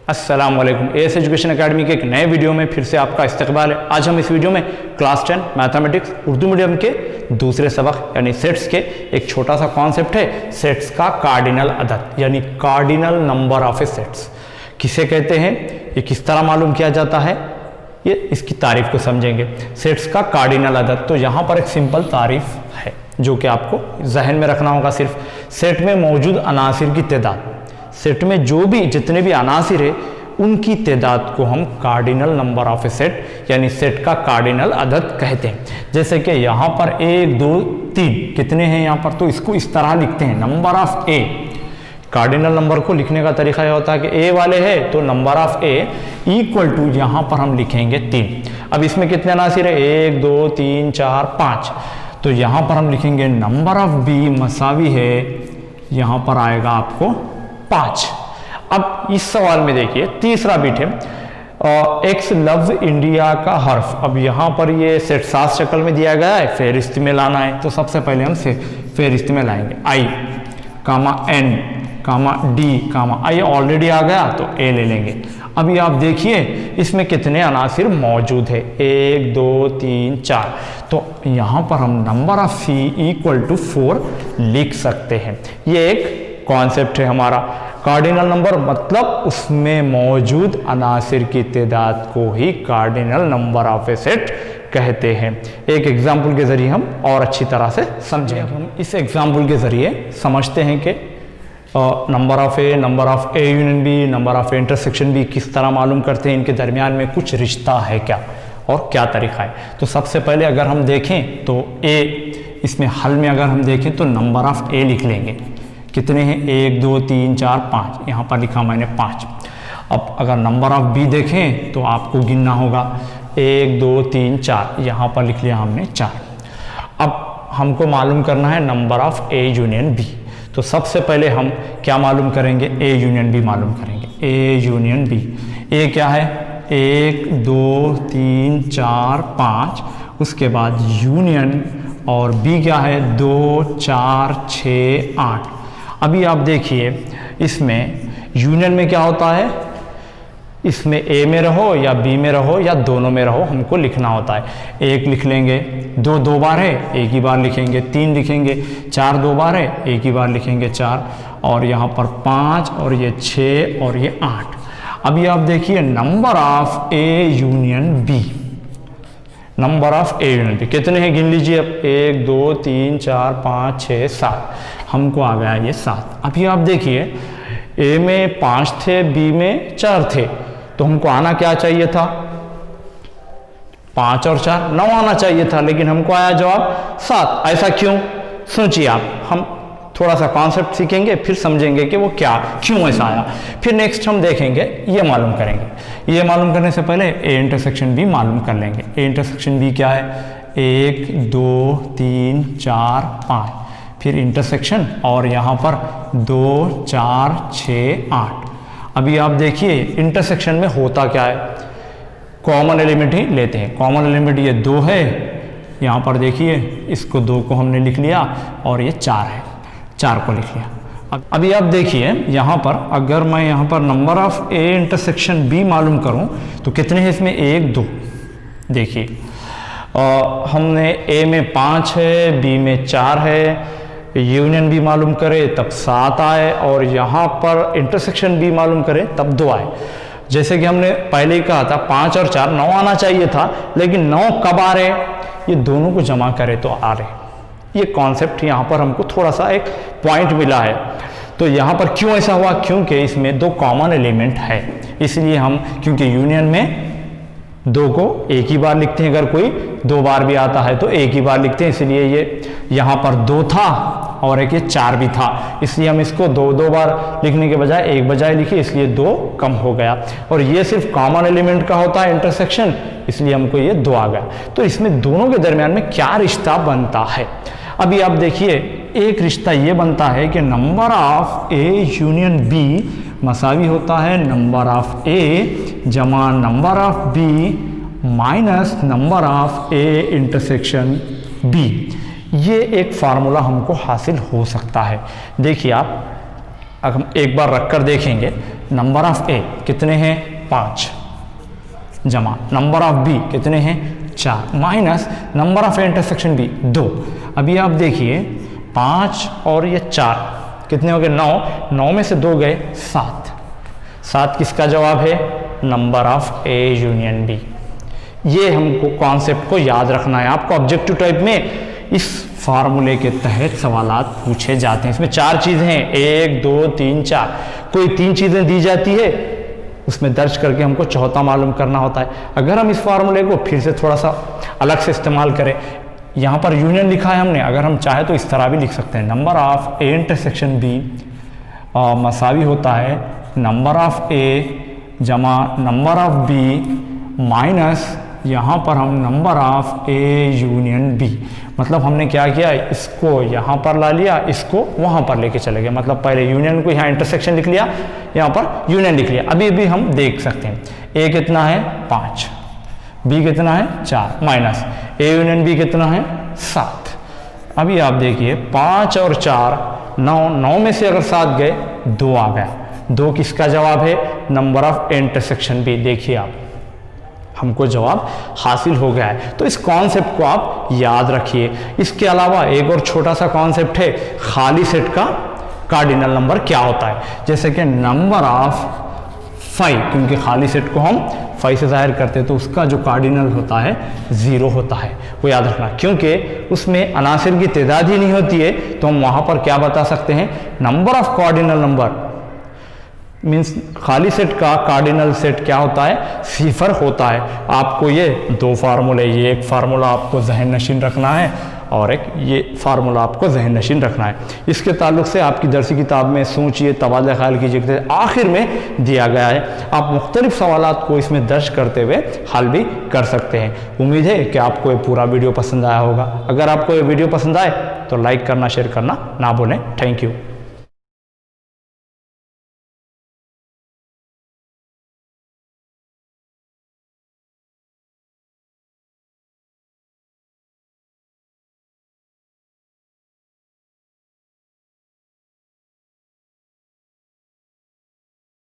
अस्सलाम वालेकुम। S education academy के एक नए वीडियो में फिर से आपका इस्तकबाल है। आज हम इस वीडियो में क्लास 10 मैथमेटिक्स उर्दू मीडियम के दूसरे सबक यानी सेट्स के एक छोटा सा कॉन्सेप्ट है सेट्स का कार्डिनल अदद यानी cardinal number of A sets किसे कहते हैं, ये किस तरह मालूम किया जाता है, ये इसकी तारीफ को समझेंगे। सेट्स का कार्डिनल अदद, तो यहाँ पर एक सिंपल तारीफ है जो कि आपको जहन में रखना होगा। सिर्फ सेट में मौजूद अनासिर की तादाद, सेट में जो भी जितने भी अनासिर है उनकी तादाद को हम cardinal number of a set यानी सेट का कार्डिनल अदद कहते हैं। जैसे कि यहाँ पर 1 2 3 कितने हैं यहाँ पर, तो इसको इस तरह लिखते हैं number of A. Cardinal number को लिखने का तरीका यह होता है कि ए वाले है तो number of A equal to यहाँ पर हम लिखेंगे 3। अब इसमें कितने अनासिर है, 1 2 3 4 5, तो यहाँ पर हम लिखेंगे नंबर ऑफ बी मसावी है, यहाँ पर आएगा आपको 5। अब इस सवाल में देखिए तीसरा बिट है एक्स लव्स इंडिया का हर्फ। अब यहाँ पर ये सेट 7 शक्ल में दिया गया है, फेरिस्त में लाना है। तो सबसे पहले हम फेरिस्त में लाएंगे I comma N comma D comma I already आ गया तो ए ले लेंगे। अभी आप देखिए इसमें कितने अनासिर मौजूद है, 1 2 3 4, तो यहाँ पर हम number of C equal to 4 लिख सकते हैं। ये एक कॉन्सेप्ट है हमारा। कार्डिनल नंबर मतलब उसमें मौजूद अनासिर की तादाद को ही cardinal number of a set कहते हैं। एक एग्जाम्पल के जरिए हम और अच्छी तरह से समझेंगे। हम इस एग्जाम्पल के जरिए समझते हैं कि number of A union B, number of A intersection B किस तरह मालूम करते हैं, इनके दरमियान में कुछ रिश्ता है क्या और क्या तरीका है। तो सबसे पहले अगर हम देखें तो ए, इसमें हल में अगर हम देखें तो नंबर ऑफ ए लिख लेंगे। कितने हैं, 1 2 3 4 5, यहाँ पर लिखा मैंने 5। अब अगर नंबर ऑफ बी देखें तो आपको गिनना होगा 1 2 3 4, यहाँ पर लिख लिया हमने 4। अब हमको मालूम करना है number of A union B. तो सबसे पहले हम क्या मालूम करेंगे, ए यूनियन बी मालूम करेंगे। ए यूनियन बी, ए क्या है 1 2 3 4 5, उसके बाद यूनियन और बी क्या है 2 4 6 8। अभी आप देखिए इसमें यूनियन में क्या होता है, इसमें ए में रहो या बी में रहो या दोनों में रहो हमको लिखना होता है। 1 लिख लेंगे, 2 2 बार है एक ही बार लिखेंगे, 3 लिखेंगे, 4 2 बार है एक ही बार लिखेंगे 4, और यहाँ पर 5 और ये 6 और ये 8। अभी आप देखिए number of A union B, number of A union B कितने हैं गिन लीजिए अब, 1 2 3 4 5 6 7, हमको आ गया ये 7। अभी आप देखिए ए में 5 थे, बी में 4 थे, तो हमको आना क्या चाहिए था, 5 और 4 9 आना चाहिए था, लेकिन हमको आया जवाब 7। ऐसा क्यों, सोचिए आप। हम थोड़ा सा कॉन्सेप्ट सीखेंगे फिर समझेंगे कि वो क्या क्यों ऐसा आया। फिर नेक्स्ट हम देखेंगे ये मालूम करेंगे। ये मालूम करने से पहले ए इंटरसेक्शन बी मालूम कर लेंगे। ए इंटरसेक्शन बी क्या है, 1 2 3 4 5, फिर इंटरसेक्शन और यहाँ पर 2 4 6 8। अभी आप देखिए इंटरसेक्शन में होता क्या है, कॉमन एलिमेंट ही लेते हैं। कॉमन एलिमेंट ये 2 है, यहाँ पर देखिए इसको 2 को हमने लिख लिया और ये 4 है, 4 को लिख लिया। अभी आप देखिए यहाँ पर अगर मैं यहाँ पर number of A intersection B मालूम करूँ तो कितने हैं इसमें, 1 2। देखिए हमने ए में 5 है, बी में 4 है, यूनियन बी मालूम करें तब 7 आए, और यहाँ पर इंटरसेक्शन बी मालूम करें तब 2 आए। जैसे कि हमने पहले ही कहा था 5 और 4 9 आना चाहिए था, लेकिन 9 कब आ रहे, ये दोनों को जमा करें तो आ रहे। ये कॉन्सेप्ट यहाँ पर हमको थोड़ा सा एक पॉइंट मिला है। तो यहाँ पर क्यों ऐसा हुआ, क्योंकि इसमें 2 कॉमन एलिमेंट है, इसलिए हम, क्योंकि यूनियन में 2 को एक ही बार लिखते हैं, अगर कोई 2 बार भी आता है तो एक ही बार लिखते हैं, इसलिए ये यहाँ पर 2 था और एक ये 4 भी था, इसलिए हम इसको 2 बार लिखने के बजाय एक बजाय लिखे, इसलिए 2 कम हो गया। और ये सिर्फ कॉमन एलिमेंट का होता है इंटरसेक्शन, इसलिए हमको ये 2 आ गया। तो इसमें दोनों के दरमियान में क्या रिश्ता बनता है, अभी आप देखिए एक रिश्ता ये बनता है कि number of A union B मसावी होता है नंबर ऑफ ए जमा number of B minus number of A intersection B. ये एक फार्मूला हमको हासिल हो सकता है। देखिए आप, अब हम एक बार रख कर देखेंगे, नंबर ऑफ ए कितने हैं 5 जमा नंबर ऑफ बी कितने हैं 4 minus number of A intersection B 2। अभी आप देखिए 5 और ये 4 कितने हो गए 9, 9 में से 2 गए 7 किसका जवाब है number of A union B. ये हमको कॉन्सेप्ट को याद रखना है। आपको ऑब्जेक्टिव टाइप में इस फार्मूले के तहत सवालात पूछे जाते हैं। इसमें 4 चीज़ें हैं 1 2 3 4, कोई 3 चीज़ें दी जाती है उसमें दर्ज करके हमको चौथा मालूम करना होता है। अगर हम इस फार्मूले को फिर से थोड़ा सा अलग से इस्तेमाल करें, यहाँ पर यूनियन लिखा है हमने, अगर हम चाहें तो इस तरह भी लिख सकते हैं number of A intersection B मसावी होता है नंबर ऑफ ए जमा नंबर ऑफ बी माइनस यहाँ पर हम number of A union B. मतलब हमने क्या किया, इसको यहाँ पर ला लिया, इसको वहाँ पर लेके चले गए। मतलब पहले यूनियन को यहाँ इंटरसेक्शन लिख लिया, यहाँ पर यूनियन लिख लिया। अभी भी हम देख सकते हैं ए कितना है 5, बी कितना है 4 माइनस ए यूनियन बी कितना है 7। अभी आप देखिए 5 और 4 9, 9 में से अगर 7 गए 2 आ गया। 2 किसका जवाब है नंबर ऑफ इंटरसेक्शन बी। देखिए आप हमको जवाब हासिल हो गया है। तो इस कॉन्सेप्ट को आप याद रखिए। इसके अलावा एक और छोटा सा कॉन्सेप्ट है खाली सेट का कार्डिनल नंबर क्या होता है। जैसे कि नंबर ऑफ 5, क्योंकि खाली सेट को हम 5 से जाहिर करते हैं तो उसका जो कार्डिनल होता है 0 होता है, वो याद रखना। क्योंकि उसमें अनासिर की तादाद ही नहीं होती है तो हम वहाँ पर क्या बता सकते हैं number of cardinal number means खाली सेट का कार्डिनल सेट क्या होता है 0 होता है। आपको ये 2 फार्मूले, ये एक फार्मूला आपको जहन नशीन रखना है और एक ये फार्मूला आपको जहन नशीन रखना है। इसके ताल्लुक से आपकी दरसी किताब में सोचिए, तबादला ख्याल कीजिए, आखिर में दिया गया है। आप मुख्तलिफ सवालात को इसमें दर्ज करते हुए हल भी कर सकते हैं। उम्मीद है कि आपको ये पूरा वीडियो पसंद आया होगा। अगर आपको ये वीडियो पसंद आए तो लाइक करना, शेयर करना ना भूलें। Thank you.